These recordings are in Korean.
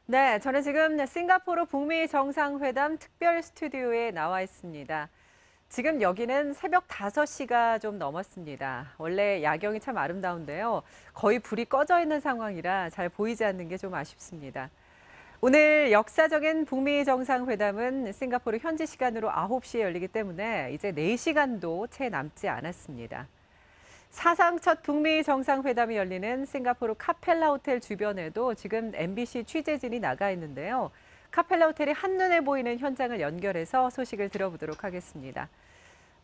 네, 저는 지금 싱가포르 북미 정상회담 특별 스튜디오에 나와 있습니다. 지금 여기는 새벽 5시가 좀 넘었습니다. 원래 야경이 참 아름다운데요. 거의 불이 꺼져 있는 상황이라 잘 보이지 않는 게 좀 아쉽습니다. 오늘 역사적인 북미 정상회담은 싱가포르 현지 시간으로 9시에 열리기 때문에 이제 4시간도 채 남지 않았습니다. 사상 첫 북미 정상회담이 열리는 싱가포르 카펠라 호텔 주변에도 지금 MBC 취재진이 나가 있는데요. 카펠라 호텔이 한눈에 보이는 현장을 연결해서 소식을 들어보도록 하겠습니다.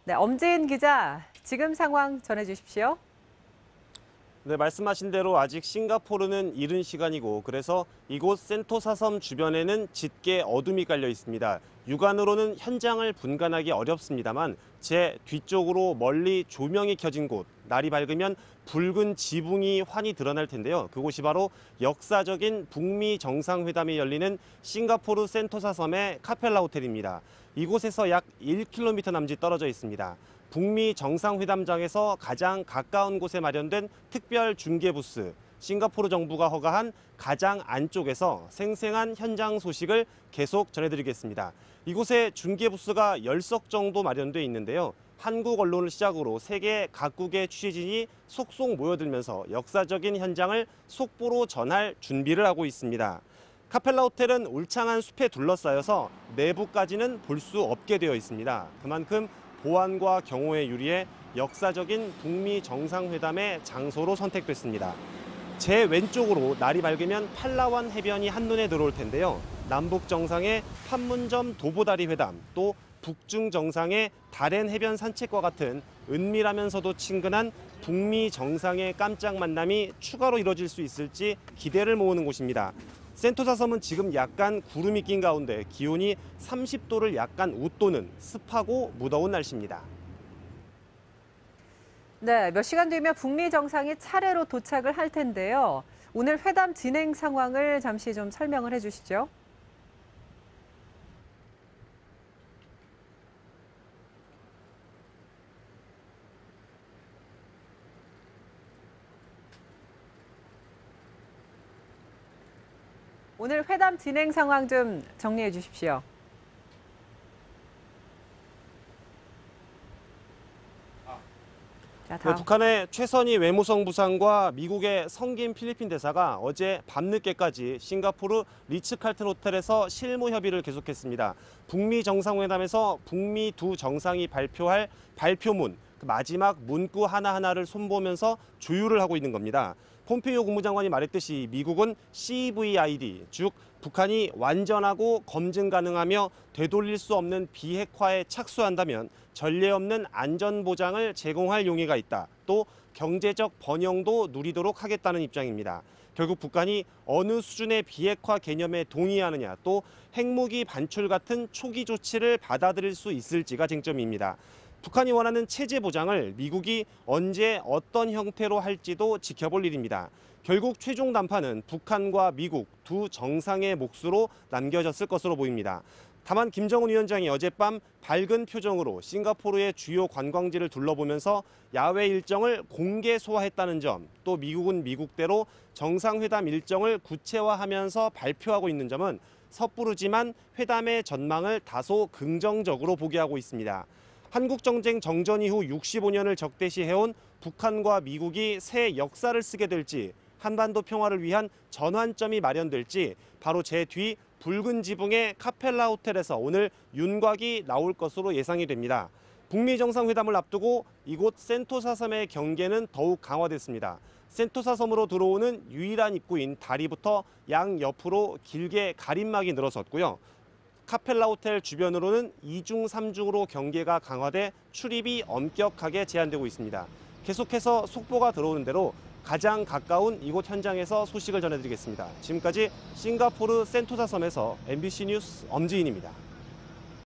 네, 엄지인 기자, 지금 상황 전해주십시오. 네, 말씀하신 대로 아직 싱가포르는 이른 시간이고 그래서 이곳 센토사 섬 주변에는 짙게 어둠이 깔려 있습니다. 육안으로는 현장을 분간하기 어렵습니다만 제 뒤쪽으로 멀리 조명이 켜진 곳, 날이 밝으면 붉은 지붕이 환히 드러날 텐데요. 그곳이 바로 역사적인 북미 정상회담이 열리는 싱가포르 센토사 섬의 카펠라 호텔입니다. 이곳에서 약 1km 남짓 떨어져 있습니다. 북미 정상회담장에서 가장 가까운 곳에 마련된 특별 중계 부스, 싱가포르 정부가 허가한 가장 안쪽에서 생생한 현장 소식을 계속 전해드리겠습니다. 이곳에 중계 부스가 10석 정도 마련돼 있는데요. 한국 언론을 시작으로 세계 각국의 취재진이 속속 모여들면서 역사적인 현장을 속보로 전할 준비를 하고 있습니다. 카펠라 호텔은 울창한 숲에 둘러싸여서 내부까지는 볼 수 없게 되어 있습니다. 그만큼 보안과 경호에 유리해 역사적인 북미 정상회담의 장소로 선택됐습니다. 제 왼쪽으로 날이 밝으면 팔라완 해변이 한눈에 들어올 텐데요. 남북 정상의 판문점 도보다리 회담, 또 북중 정상의 다롄 해변 산책과 같은 은밀하면서도 친근한 북미 정상의 깜짝 만남이 추가로 이뤄질 수 있을지 기대를 모으는 곳입니다. 센토사 섬은 지금 약간 구름이 낀 가운데 기온이 30도를 약간 웃도는 습하고 무더운 날씨입니다. 네, 몇 시간 뒤면 북미 정상이 차례로 도착을 할 텐데요. 오늘 회담 진행 상황을 잠시 좀 설명을 해주시죠. 오늘 회담 진행 상황 좀 정리해 주십시오. 자, 다음. 북한의 최선희 외무성 부상과 미국의 성김 필리핀 대사가 어제 밤늦게까지 싱가포르 리츠칼튼 호텔에서 실무 협의를 계속했습니다. 북미 정상회담에서 북미 두 정상이 발표할 발표문, 마지막 문구 하나하나를 손보면서 조율을 하고 있는 겁니다. 폼페이오 국무장관이 말했듯이 미국은 CVID, 즉 북한이 완전하고 검증 가능하며 되돌릴 수 없는 비핵화에 착수한다면 전례 없는 안전 보장을 제공할 용의가 있다. 또 경제적 번영도 누리도록 하겠다는 입장입니다. 결국 북한이 어느 수준의 비핵화 개념에 동의하느냐, 또 핵무기 반출 같은 초기 조치를 받아들일 수 있을지가 쟁점입니다. 북한이 원하는 체제 보장을 미국이 언제 어떤 형태로 할지도 지켜볼 일입니다. 결국 최종 담판은 북한과 미국 두 정상의 몫으로 남겨졌을 것으로 보입니다. 다만 김정은 위원장이 어젯밤 밝은 표정으로 싱가포르의 주요 관광지를 둘러보면서 야외 일정을 공개 소화했다는 점, 또 미국은 미국대로 정상회담 일정을 구체화하면서 발표하고 있는 점은 섣부르지만 회담의 전망을 다소 긍정적으로 보게 하고 있습니다. 한국정쟁 정전 이후 65년을 적대시해온 북한과 미국이 새 역사를 쓰게 될지, 한반도 평화를 위한 전환점이 마련될지 바로 제 뒤 붉은 지붕의 카펠라 호텔에서 오늘 윤곽이 나올 것으로 예상이 됩니다. 북미 정상회담을 앞두고 이곳 센토사 섬의 경계는 더욱 강화됐습니다. 센토사 섬으로 들어오는 유일한 입구인 다리부터 양옆으로 길게 가림막이 늘어섰고요. 카펠라 호텔 주변으로는 2중, 3중으로 경계가 강화돼 출입이 엄격하게 제한되고 있습니다. 계속해서 속보가 들어오는 대로 가장 가까운 이곳 현장에서 소식을 전해드리겠습니다. 지금까지 싱가포르 센토사 섬에서 MBC 뉴스 엄지인입니다.